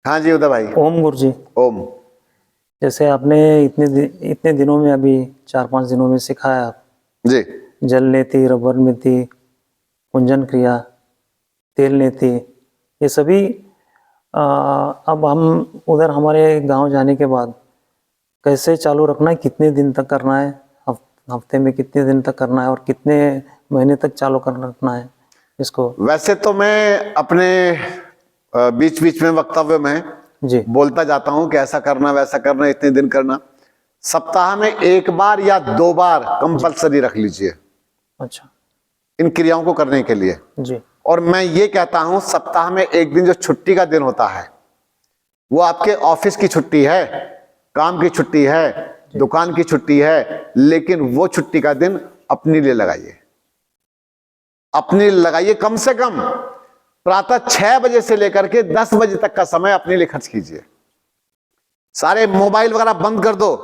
हाँ जी उदय भाई। ओम गुरु जी, ओम। जैसे आपने इतने दिनों में, अभी 4-5 दिनों में सिखाया, जी जल नीति, रबर नीति, कुंजन क्रिया, तेल नीति, ये सभी अब हम उधर हमारे गांव जाने के बाद कैसे चालू रखना है, कितने दिन तक करना है, हफ्ते में कितने दिन तक करना है और कितने महीने तक चालू करना रखना है इसको? वैसे तो मैं अपने बीच बीच में वक्तव्य में जी बोलता जाता हूं कि ऐसा करना वैसा करना, इतने दिन करना। सप्ताह में एक बार या 2 बार कंपलसरी रख लीजिए अच्छा। इन क्रियाओं को करने के लिए। जी और मैं ये कहता हूं सप्ताह में एक दिन जो छुट्टी का दिन होता है, वो आपके ऑफिस की छुट्टी है, काम की छुट्टी है, दुकान की छुट्टी है, लेकिन वो छुट्टी का दिन अपने लिए लगाइए। अपने लिए लगाइए। कम से कम प्रातः 6 बजे से लेकर के 10 बजे तक का समय अपने लिए खर्च कीजिए। सारे मोबाइल वगैरह बंद कर दो,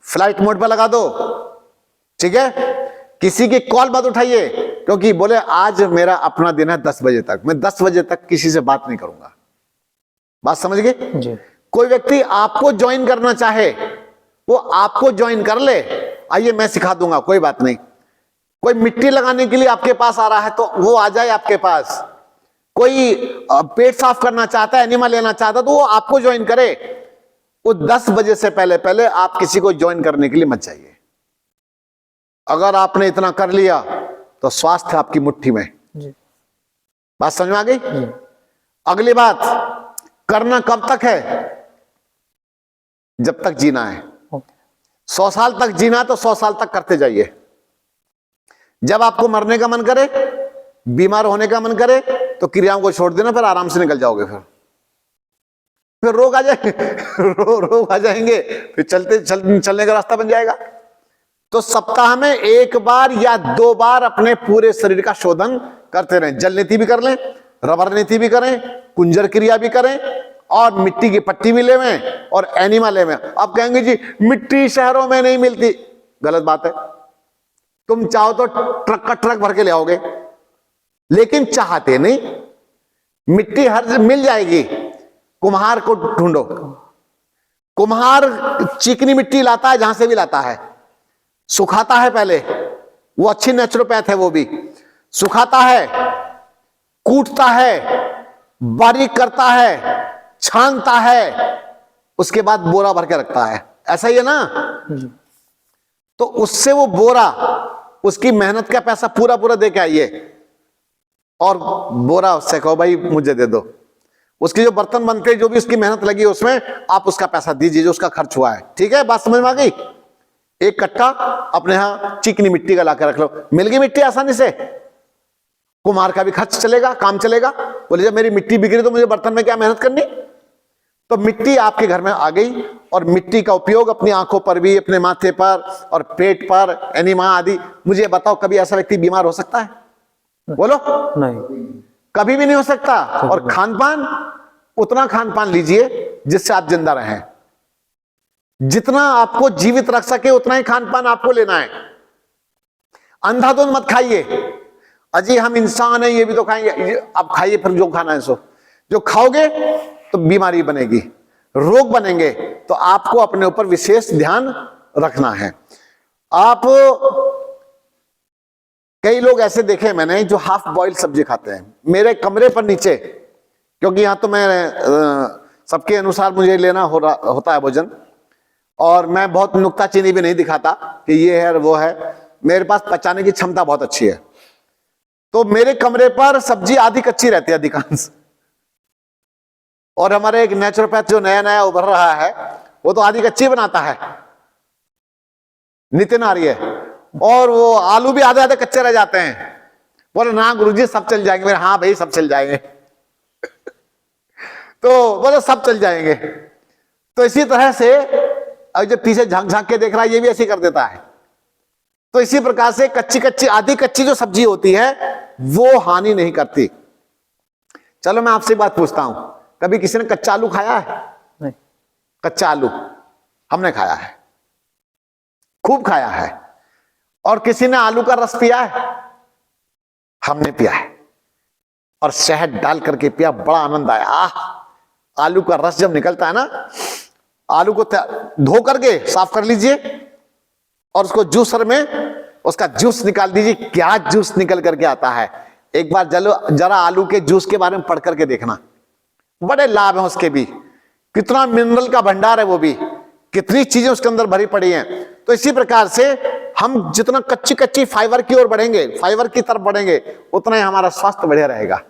फ्लाइट मोड पर लगा दो, ठीक है। किसी की कॉल मत उठाइए, क्योंकि बोले आज मेरा अपना दिन है 10 बजे तक, मैं 10 बजे तक किसी से बात नहीं करूंगा। बात समझ गए? जी कोई व्यक्ति आपको ज्वाइन करना चाहे, वो आपको ज्वाइन कर ले, आइए मैं सिखा दूंगा, कोई बात नहीं। कोई मिट्टी लगाने के लिए आपके पास आ रहा है तो वो आ जाए आपके पास। कोई पेट साफ करना चाहता है, एनिमा लेना चाहता है, तो वो आपको ज्वाइन करे। वो 10 बजे से पहले पहले आप किसी को ज्वाइन करने के लिए मत जाइए। अगर आपने इतना कर लिया तो स्वास्थ्य आपकी मुट्ठी में। जी बात समझ में आ गई? जी अगली बात, करना कब तक है? जब तक जीना है। ओके 100 साल तक जीना तो 100 साल तक करते जाइए। जब आपको मरने का मन करे, बीमार होने का मन करे, तो क्रियाओं को छोड़ देना, फिर आराम से निकल जाओगे। फिर रोग आ जाएंगे रोग आ जाएंगे, फिर चलने का रास्ता बन जाएगा। तो सप्ताह में एक बार या 2 बार अपने पूरे शरीर का शोधन करते रहें। जल नीति भी कर लें, रबर नीति भी करें, कुंजर क्रिया भी करें, और मिट्टी की पट्टी भी लेवें और एनिमा लेवें। आप कहेंगे जी मिट्टी शहरों में नहीं मिलती, गलत बात है। तुम चाहो तो ट्रक का ट्रक भर के ले आओगे, लेकिन चाहते नहीं। मिट्टी हर मिल जाएगी, कुम्हार को ढूंढो। कुम्हार चिकनी मिट्टी लाता है, जहां से भी लाता है, सुखाता है पहले, वो अच्छी नेचुरोपैथ है, वो भी सुखाता है, कूटता है, बारीक करता है, छानता है, उसके बाद बोरा भर के रखता है। ऐसा ही है ना? तो उससे वो बोरा, उसकी मेहनत का पैसा पूरा पूरा दे के आइए, और बोरा उससे कहो भाई मुझे दे दो। उसके जो बर्तन बनते हैं, जो भी उसकी मेहनत लगी है उसमें, आप उसका पैसा दीजिए जो उसका खर्च हुआ है। ठीक है, बात समझ में आ गई? एक कट्टा अपने यहां चिकनी मिट्टी का लाकर रख लो, मिल गई मिट्टी आसानी से, कुम्हार का भी खर्च चलेगा, काम चलेगा। बोले जब मेरी मिट्टी बिगड़ी तो मुझे बर्तन में क्या मेहनत करनी? तो मिट्टी आपके घर में आ गई, और मिट्टी का उपयोग अपनी आंखों पर भी, अपने माथे पर और पेट पर, एनिमा आदि। मुझे बताओ कभी ऐसा व्यक्ति बीमार हो सकता है? बोलो। नहीं, कभी भी नहीं हो सकता। और खान पान, उतना खान पान लीजिए जिससे आप जिंदा रहें। जितना आपको जीवित रख सके उतना ही खान पान आपको लेना है। अंधाधुंध मत खाइए, अजी हम इंसान हैं ये भी तो खाएंगे। आप खाइए, फिर जो खाना है सो। जो खाओगे तो बीमारी बनेगी, रोग बनेंगे। तो आपको अपने ऊपर विशेष ध्यान रखना है। आप, कई लोग ऐसे देखे मैंने जो हाफ बॉइल सब्जी खाते हैं। मेरे कमरे पर नीचे, क्योंकि यहां तो मैं सबके अनुसार मुझे लेना होता है भोजन, और मैं बहुत नुक्ताचीनी भी नहीं दिखाता कि ये है वो है। मेरे पास पचाने की क्षमता बहुत अच्छी है। तो मेरे कमरे पर सब्जी आधी कच्ची रहती है अधिकांश। और हमारे एक नेचुरोपैथ जो नया नया उभर रहा है, वो तो आधी कच्ची बनाता है, नितिन आर्य। और वो आलू भी आधे आधे कच्चे रह जाते हैं। बोले ना गुरुजी सब चल जाएंगे। मेरे हाँ भाई सब चल जाएंगे तो बोले सब चल जाएंगे। तो इसी तरह से अब जो पीछे झांक झांक के देख रहा है, ये भी ऐसे कर देता है। तो इसी प्रकार से कच्ची कच्ची, आधी कच्ची जो सब्जी होती है वो हानि नहीं करती। चलो मैं आपसे बात पूछता हूं, कभी किसी ने कच्चा आलू खाया है? नहीं। कच्चा आलू हमने खाया है, खूब खाया है। और किसी ने आलू का रस पिया है? हमने पिया है, और शहद डाल करके पिया, बड़ा आनंद आया। आलू का रस जब निकलता है ना, आलू को धो करके साफ कर लीजिए और उसको जूसर में उसका जूस निकाल दीजिए। क्या जूस निकल करके आता है, एक बार जरा आलू के जूस के बारे में पढ़ करके देखना। बड़े लाभ हैं उसके भी, कितना मिनरल का भंडार है वो भी, कितनी चीजें उसके अंदर भरी पड़ी हैं। तो इसी प्रकार से हम जितना कच्ची कच्ची फाइबर की ओर बढ़ेंगे, फाइबर की तरफ बढ़ेंगे, उतना ही हमारा स्वास्थ्य बढ़िया रहेगा।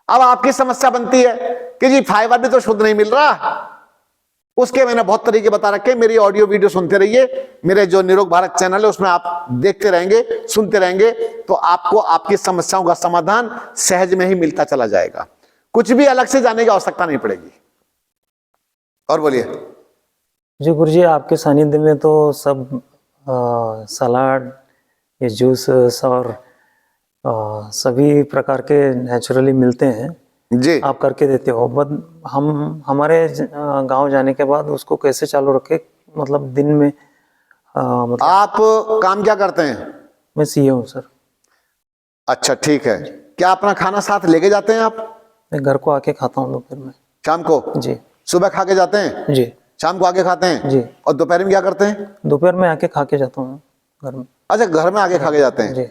अब आपकी समस्या बनती है कि जी फाइबर भी तो शुद्ध नहीं मिल रहा। उसके मैंने बहुत तरीके बता रखे, मेरी ऑडियो वीडियो सुनते रहिए, मेरे जो निरोग भारत चैनल है उसमें आप देखते रहेंगे, सुनते रहेंगे, तो आपको आपकी समस्याओं का समाधान सहज में ही मिलता चला जाएगा। कुछ भी अलग से जाने की आवश्यकता नहीं पड़ेगी। और बोलिए जी गुरुजी, आपके सानिध्य में तो सब सलाद, ये जूस और सभी प्रकार के नेचुरली मिलते हैं जी। आप करके देते हो। बट हमारे गांव जाने के बाद उसको कैसे चालू रखे, मतलब दिन में मतलब आप काम क्या करते हैं? मैं सीए हूँ सर। अच्छा ठीक है। क्या अपना खाना साथ लेके जाते हैं आप? मैं घर को आके खाता हूँ दोपहर में। शाम को? जी। सुबह खा के जाते हैं? जी। शाम को आके खाते हैं? जी। और दोपहर में क्या करते हैं? दोपहर में आके खा के जाता हूँ घर में। अच्छा, घर में आके खा के जाते हैं। जी।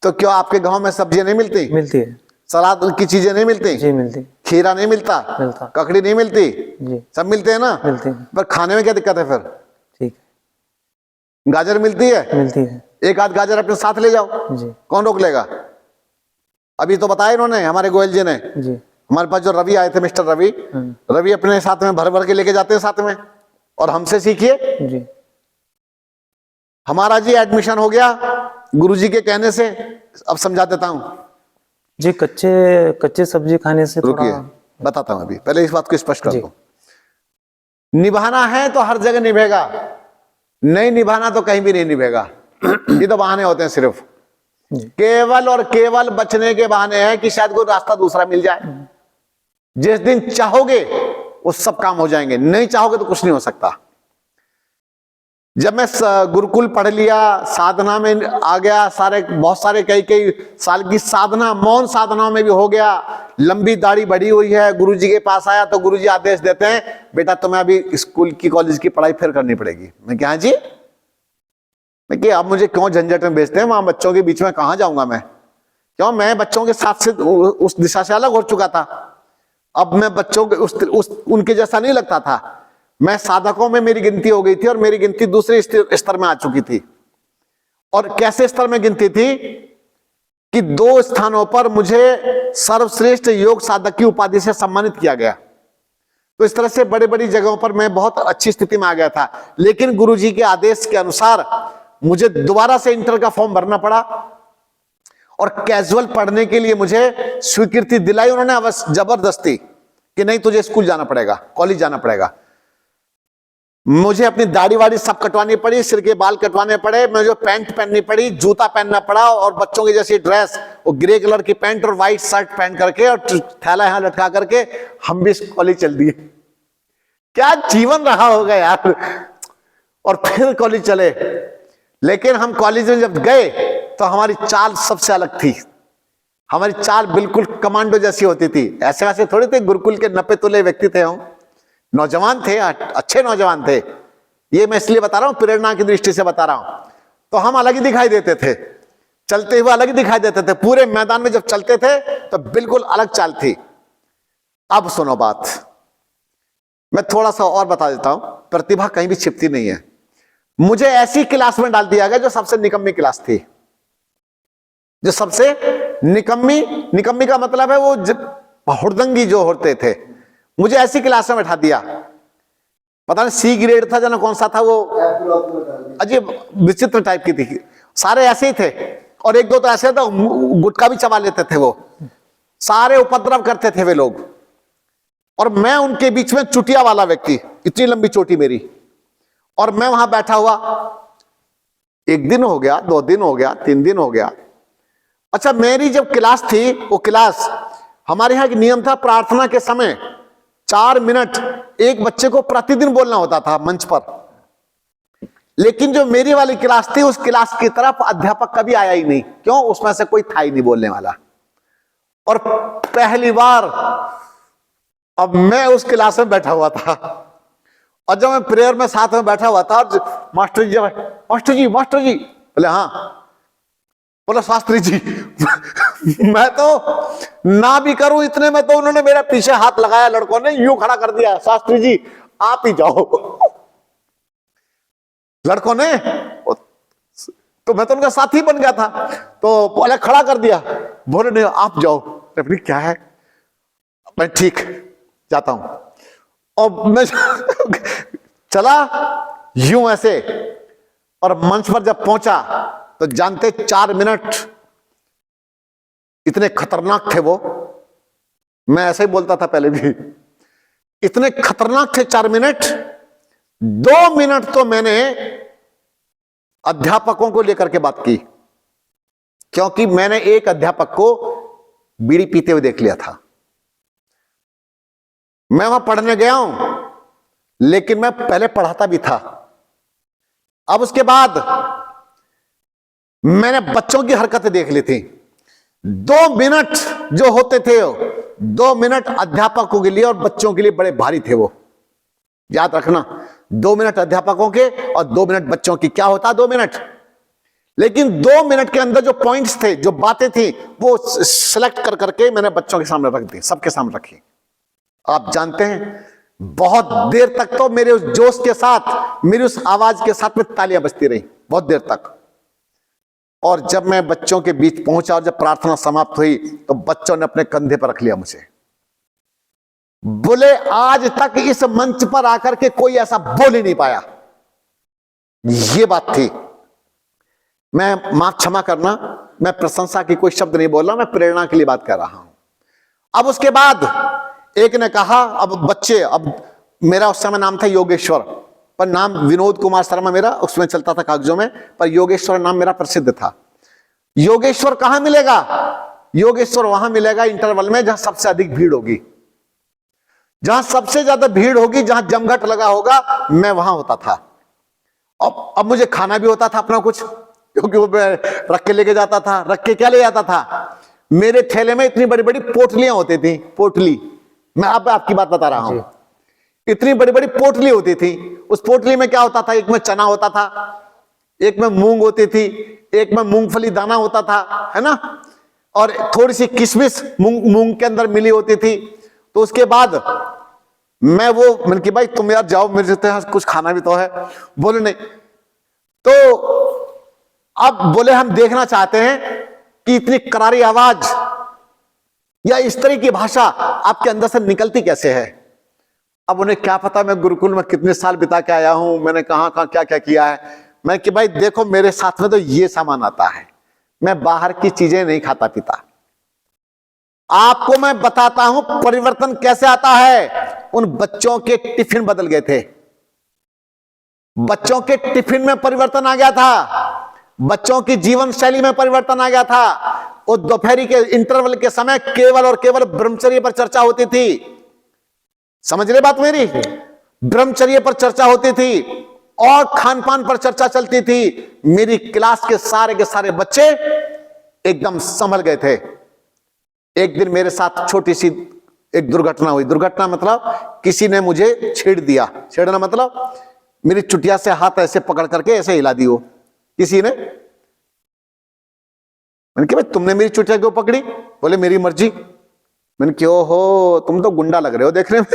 तो क्यों आपके गांव में सब्जियां नहीं मिलती? मिलती है। सलाद की चीजें नहीं मिलती? जी मिलती। खीरा नहीं मिलता? मिलता। ककड़ी नहीं मिलती? जी सब मिलते हैं ना? मिलती है। पर खाने में क्या दिक्कत है फिर? ठीक है। गाजर मिलती है? मिलती है। एक आध गाजर अपने साथ ले जाओ, जी। कौन रोक लेगा? अभी तो बताया इन्होंने, हमारे गोयल जी ने। जी। हमारे पास जो रवि आए थे, मिस्टर रवि, रवि अपने साथ में भर भर के लेके जाते हैं साथ में, और हमसे सीखिए। जी। हमारा जी एडमिशन हो गया गुरुजी के कहने से। अब समझा देता हूं जी। कच्चे सब्जी खाने से रुकिए, थोड़ा बताता हूं। अभी पहले इस बात को स्पष्ट कर जी। दूं। निभाना है तो हर जगह निभेगा, नहीं निभाना तो कहीं भी नहीं निभेगा। ये तो बहाने होते हैं सिर्फ, जी। केवल और केवल बचने के बहाने हैं कि शायद कोई रास्ता दूसरा मिल जाए। जिस दिन चाहोगे वो सब काम हो जाएंगे, नहीं चाहोगे तो कुछ नहीं हो सकता। जब मैं गुरुकुल पढ़ लिया, साधना में आ गया, बहुत सारे कई साल की साधना, मौन साधनाओं में भी हो गया, लंबी दाढ़ी बढ़ी हुई है। गुरुजी के पास आया तो गुरुजी आदेश देते हैं, बेटा तुम्हें अभी स्कूल की कॉलेज की पढ़ाई फिर करनी पड़ेगी। मैं क्या जी, मैं कि आप मुझे क्यों झंझट में भेजते हैं? वहां बच्चों के बीच में कहां जाऊंगा मैं? क्यों, मैं बच्चों के साथ से उस दिशा से अलग हो चुका था। अब मैं बच्चों के उनके जैसा नहीं लगता था। मैं साधकों में मेरी गिनती हो गई थी और मेरी गिनती दूसरे स्तर में आ चुकी थी। और कैसे स्तर में गिनती थी कि 2 स्थानों पर मुझे सर्वश्रेष्ठ योग साधक की उपाधि से सम्मानित किया गया। तो इस तरह से बड़ी बड़ी जगहों पर मैं बहुत अच्छी स्थिति में आ गया था। लेकिन गुरुजी के आदेश के अनुसार मुझे दोबारा से इंटर का फॉर्म भरना पड़ा और कैजुअल पढ़ने के लिए मुझे स्वीकृति दिलाई उन्होंने अवश्य, जबरदस्ती, कि नहीं तुझे स्कूल जाना पड़ेगा, कॉलेज जाना पड़ेगा। मुझे अपनी दाढ़ी वाड़ी सब कटवानी पड़ी, सिर के बाल कटवाने पड़े, मुझे पैंट पहननी पड़ी, जूता पहनना पड़ा, और बच्चों की जैसी ड्रेस, वो ग्रे कलर की पैंट और व्हाइट शर्ट पहन करके और थैला यहां लटका करके हम भी कॉलेज चल दिए। क्या जीवन रहा होगा यार। और फिर कॉलेज चले। लेकिन हम कॉलेज में जब गए तो हमारी चाल सबसे अलग थी। हमारी चाल बिल्कुल कमांडो जैसी होती थी। ऐसे वैसे थोड़े थे, गुरुकुल के नपे तुले व्यक्ति थे हम, नौजवान थे, अच्छे नौजवान थे। ये मैं इसलिए बता रहा हूं, प्रेरणा की दृष्टि से बता रहा हूं। तो हम अलग ही दिखाई देते थे, चलते हुए अलग ही दिखाई देते थे। पूरे मैदान में जब चलते थे तो बिल्कुल अलग चाल थी। अब सुनो बात, मैं थोड़ा सा और बता देता हूं। प्रतिभा कहीं भी छिपती नहीं है। मुझे ऐसी क्लास में डाल दिया गया जो सबसे निकम्मी क्लास थी, जो सबसे निकम्मी का मतलब है वो हुड़दंगी जो होते थे। मुझे ऐसी क्लास में बैठा दिया, पता नहीं सी ग्रेड था जना कौन सा था, वो अजीब विचित्र टाइप की थी। सारे ऐसे ही थे, और एक दो तो ऐसे थे गुटखा भी चबा लेते थे। वो सारे उपद्रव करते थे वे लोग, और मैं उनके बीच में चुटिया वाला व्यक्ति, इतनी लंबी चोटी मेरी, और मैं वहां बैठा हुआ। 1 दिन हो गया, 2 दिन हो गया, 3 दिन हो गया। अच्छा, मेरी जब क्लास थी, वो क्लास, हमारे यहां एक नियम था, प्रार्थना के समय 4 मिनट एक बच्चे को प्रतिदिन बोलना होता था मंच पर। लेकिन जो मेरी वाली क्लास थी, उस क्लास की तरफ अध्यापक कभी आया ही नहीं। क्यों? उसमें से कोई था ही नहीं बोलने वाला। और पहली बार अब मैं उस क्लास में बैठा हुआ था, और जब मैं प्रेयर में साथ में बैठा हुआ था, मास्टर जी मास्टर जी बोले हाँ, बोला शास्त्री जी मैं तो ना भी करूं इतने में तो उन्होंने मेरे पीछे हाथ लगाया, लड़कों ने यूं खड़ा कर दिया, शास्त्री जी आप ही जाओ। लड़कों ने, तो मैं तो उनका साथी बन गया था, तो बोले खड़ा कर दिया, बोले नहीं आप जाओ। अपनी क्या है, मैं ठीक जाता हूं। और मैं चला यूं ऐसे, और मंच पर जब पहुंचा तो जानते 4 मिनट इतने खतरनाक थे वो, मैं ऐसे ही बोलता था पहले भी, इतने खतरनाक थे 4 मिनट। 2 मिनट तो मैंने अध्यापकों को लेकर के बात की, क्योंकि मैंने एक अध्यापक को बीड़ी पीते हुए देख लिया था। मैं वहां पढ़ने गया हूं, लेकिन मैं पहले पढ़ाता भी था। अब उसके बाद मैंने बच्चों की हरकतें देख ली थी। 2 मिनट जो होते थे, 2 मिनट अध्यापकों के लिए और बच्चों के लिए बड़े भारी थे वो, याद रखना। 2 मिनट अध्यापकों के और 2 मिनट बच्चों की, क्या होता 2 मिनट, लेकिन 2 मिनट के अंदर जो पॉइंट्स थे, जो बातें थी, वो सिलेक्ट कर करके मैंने बच्चों के सामने रख दी, सबके सामने रखी। आप जानते हैं बहुत देर तक तो मेरे उस जोश के साथ, मेरी उस आवाज के साथ में तालियां बजती रही बहुत देर तक। और जब मैं बच्चों के बीच पहुंचा और जब प्रार्थना समाप्त हुई तो बच्चों ने अपने कंधे पर रख लिया मुझे, बोले आज तक इस मंच पर आकर के कोई ऐसा बोल ही नहीं पाया। ये बात थी। मैं माफ क्षमा करना, मैं प्रशंसा की कोई शब्द नहीं बोल रहा, मैं प्रेरणा के लिए बात कर रहा हूं। अब उसके बाद एक ने कहा, अब बच्चे, अब मेरा उस समय नाम था योगेश्वर, पर नाम विनोद कुमार शर्मा मेरा उसमें चलता था कागजों में, पर योगेश्वर नाम मेरा प्रसिद्ध था। योगेश्वर कहां मिलेगा? योगेश्वर वहां मिलेगा इंटरवल में जहां सबसे अधिक भीड़ होगी, जहां सबसे ज्यादा भीड़ होगी, जहां जमघट लगा होगा, मैं वहां होता था। अब मुझे खाना भी होता था अपना कुछ, क्योंकि वो रख के लेके जाता था। रख के क्या ले जाता था? मेरे थैले में इतनी बड़ी बड़ी पोटलियां होती थी, पोटली, मैं आपकी बात बता रहा हूं, इतनी बड़ी बड़ी पोटली होती थी। उस पोटली में क्या होता था? एक में चना होता था, एक में मूंग होती थी, एक में मूंगफली दाना होता था, है ना, और थोड़ी सी किशमिश मूंग के अंदर मिली होती थी। तो उसके बाद मैंने कि भाई तुम यार जाओ, मेरे से कुछ खाना भी तो है। बोले नहीं। तो अब बोले हम देखना चाहते हैं कि इतनी करारी आवाज या इस तरह की भाषा आपके अंदर से निकलती कैसे है। अब उन्हें क्या पता मैं गुरुकुल में कितने साल बिता के आया हूं, मैंने कहां कहां क्या क्या किया है। मैं कि भाई देखो मेरे साथ में तो ये सामान आता है, मैं बाहर की चीजें नहीं खाता पीता। आपको मैं बताता हूं परिवर्तन कैसे आता है। उन बच्चों के टिफिन बदल गए थे, बच्चों के टिफिन में परिवर्तन आ गया था, बच्चों की जीवन शैली में परिवर्तन आ गया था। वो दोपहरी के इंटरवल के समय केवल और केवल ब्रह्मचर्य पर चर्चा होती थी। समझ रहे बात मेरी? ब्रह्मचर्य पर चर्चा होती थी और खान पान पर चर्चा चलती थी। मेरी क्लास के सारे बच्चे एकदम संभल गए थे। एक दिन मेरे साथ छोटी सी एक दुर्घटना हुई। दुर्घटना मतलब किसी ने मुझे छेड़ दिया। छेड़ना मतलब मेरी चुटिया से हाथ ऐसे पकड़ करके ऐसे हिला दी हो किसी ने। मैंने कहा भाई तुमने मेरी चुटिया क्यों पकड़ी? बोले मेरी मर्जी। मैंने क्यों हो, तुम तो गुंडा लग रहे हो देखने में।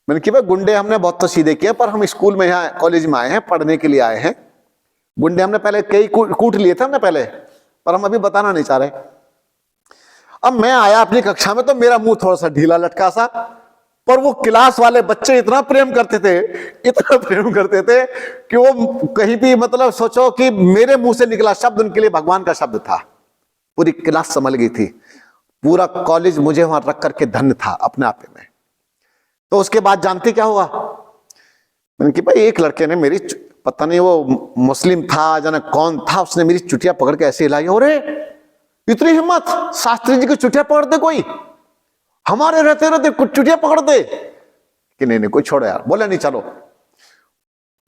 मैंने कहा भाई गुंडे हमने बहुत तो सीधे किए, पर हम स्कूल में यहाँ कॉलेज में आए हैं, पढ़ने के लिए आए हैं। गुंडे हमने पहले कई कूट लिए थे हमने पहले, पर हम अभी बताना नहीं चाह रहे। अब मैं आया अपनी कक्षा में तो मेरा मुंह थोड़ा सा ढीला लटका सा, पर वो क्लास वाले बच्चे इतना प्रेम करते थे, इतना प्रेम करते थे कि वो कहीं भी मतलब सोचो कि मेरे मुंह से निकला शब्द उनके लिए भगवान का शब्द था। पूरी क्लास संभल गई थी, पूरा कॉलेज मुझे वहां रख करके धन्य था अपने आप में। तो उसके बाद जानते क्या हुआ? मैंने कि भाई एक लड़के ने मेरी, पता नहीं वो मुस्लिम था जाने कौन था, उसने मेरी चुटिया पकड़ के ऐसे हिलाई। अरे इतनी हिम्मत, शास्त्री जी की चुटिया पकड़ दे कोई, हमारे रहते रहते कुछ चुटिया पकड़ दे कि नहीं कोई छोड़ो यार। बोले नहीं चलो।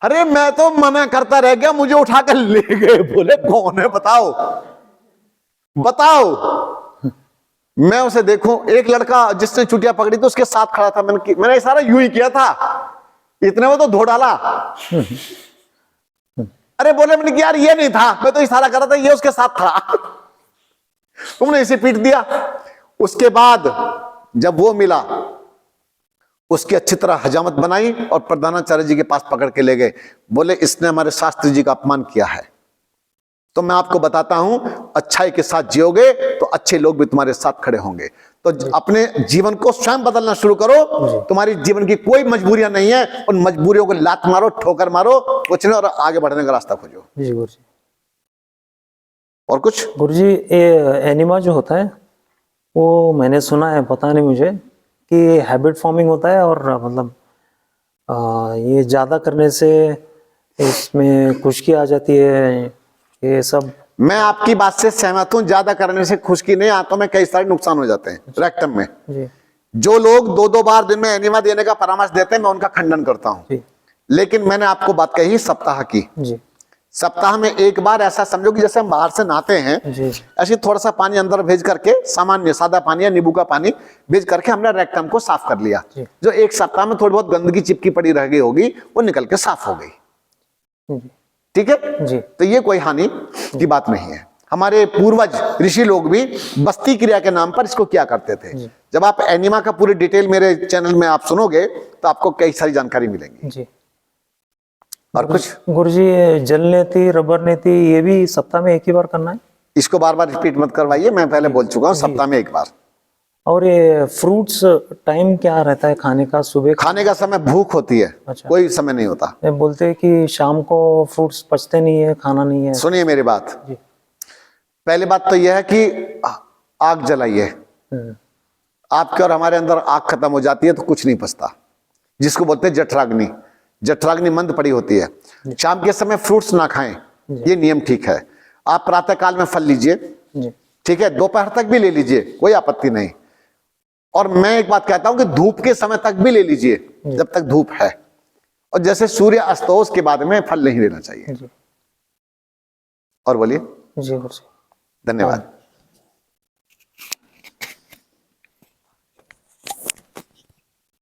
अरे मैं तो मना करता रह गया, मुझे उठाकर ले गए। बोले कौन है बताओ बताओ। मैं उसे देखूं, एक लड़का जिसने चुटिया पकड़ी तो उसके साथ खड़ा था, मैंने इशारा यूं ही किया था, इतने में तो धो डाला। अरे बोले, मैंने कि यार ये नहीं था, मैं तो इशारा कर रहा था, ये उसके साथ था। तुमने इसे पीट दिया। उसके बाद जब वो मिला, उसकी अच्छी तरह हजामत बनाई और प्रधानाचार्य जी के पास पकड़ के ले गए। बोले इसने हमारे शास्त्री जी का अपमान किया है। तो मैं आपको बताता हूं, अच्छाई के साथ जियोगे तो अच्छे लोग भी तुम्हारे साथ खड़े होंगे। तो अपने जीवन को स्वयं बदलना शुरू करो। तुम्हारी जीवन की कोई मजबूरियां नहीं है, उन मजबूरियों को लात मारो, ठोकर मारो, कुछ नहीं, और आगे बढ़ने का रास्ता खोजो। जी गुरुजी। और कुछ? गुरुजी, ये एनिमा जो होता है वो मैंने सुना है, पता नहीं मुझे, कि हैबिट फॉर्मिंग होता है, और मतलब ये ज़्यादा करने से इसमें खुश्की आ जाती है, ये सब। मैं आपकी बात से सहमत हूं, ज्यादा करने से खुश्की नहीं, आंतों में कई सारे नुकसान हो जाते हैं, रेक्टम में। जी जो लोग 2-2 बार दिन में एनिमा देने का परामर्श देते हैं, मैं उनका खंडन करता हूं। जी लेकिन मैंने आपको बात कही सप्ताह की। जी सप्ताह में एक बार ऐसा समझो कि जैसे हम बाहर से नहाते हैं, जी ऐसे थोड़ा सा पानी अंदर भेज करके, सामान्य सादा पानी या नींबू का पानी भेज करके हमने रेक्टम को साफ कर लिया। जी। जो एक सप्ताह में थोड़ी बहुत गंदगी चिपकी पड़ी रह गई होगी, वो निकल के साफ हो गई। जी ठीक है जी तो ये कोई हानि की बात नहीं है। हमारे पूर्वज ऋषि लोग भी बस्ती क्रिया के नाम पर इसको किया करते थे। जब आप एनिमा का पूरी डिटेल मेरे चैनल में आप सुनोगे तो आपको कई सारी जानकारी मिलेंगी। जी। और कुछ? गुरुजी, ये जल नीति, रबर नीति, ये भी सप्ताह में एक ही बार करना है? इसको बार बार रिपीट मत करवाइए, मैं पहले बोल चुका हूँ, सप्ताह में एक बार। और ये फ्रूट्स टाइम क्या रहता है खाने का? सुबह खाने का समय भूख होती है, अच्छा। कोई समय नहीं होता। बोलते हैं कि शाम को फ्रूट्स पचते नहीं है, खाना नहीं है। सुनिए मेरी बात। जी। पहली बात तो यह है कि आग जलाइए। आपके और हमारे अंदर आग खत्म हो जाती है तो कुछ नहीं पचता, जिसको बोलते हैं जठराग्नि। जठराग्नि मंद पड़ी होती है। शाम के समय फ्रूट्स ना खाएं, ये नियम ठीक है। आप प्रातः काल में फल लीजिए, ठीक है, दोपहर तक भी ले लीजिए, कोई आपत्ति नहीं। और मैं एक बात कहता हूं कि धूप के समय तक भी ले लीजिए, जब तक धूप है। और जैसे सूर्य अस्त हो उसके बाद में फल नहीं लेना चाहिए। और बोलिए। जी, धन्यवाद।